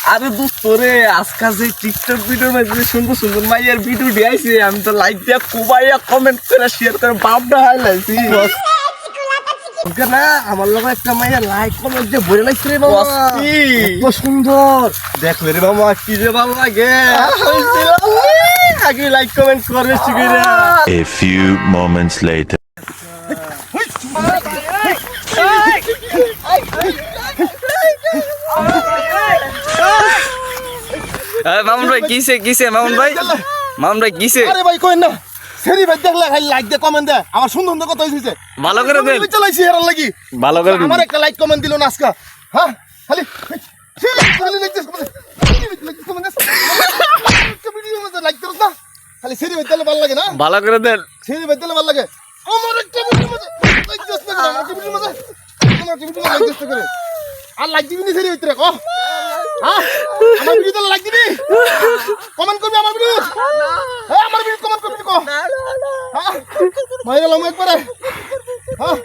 আরে দোস্ত রে আজকাল যে টিকটক ভিডিওর মধ্যে সুন্দর সুন্দর মাইয়ার ভিডিও দিয়েছে আমি তো লাইক দিয়া কোবাইয়া কমেন্ট করে শেয়ার করে বাপটা হাইলাইছি না আমার লোক একটা মাইয়া লাইক কমেন্ট দিয়ে ভরে লাগছে রে বাবা কত সুন্দর দেখলে রে বাবা কি যে ভালো লাগে আগে লাইক কমেন্ট করবে শিখিরা A few moments later. Mamun ভাই কিসে মামুন ভাই কিসে আরে ভাই কই না সেরি ভাই দেখলে খালি লাইক দে কমেন্ট দে আমার সুন্দর সুন্দর কথা হইছে ভালো করে দেন চালাইছি এর লাগি ভালো করে আমার একটা লাইক কমেন্ট দিল না আজকে হ্যাঁ খালি লাইক করছ না খালি সেরি ভাই দিলে ভালো লাগে না ভালো করে দেন সেরি ভাই দিলে ভালো লাগে আমার একটা ভিডিও মধ্যে লাইক দিস না আমার ভিডিও মধ্যে তোমার ভিডিও লাইক দিস করে আর লাইক দিবি না সেরি ভিতরে কো হ্যাঁ আমার ভিডিওতে লাইক দিবি কমেন্ট করবি আমার ভিডিও হ্যাঁ আমার ভিডিও কমেন্ট করবি কো হ্যাঁ ভাইরাল আমি একবারে হ্যাঁ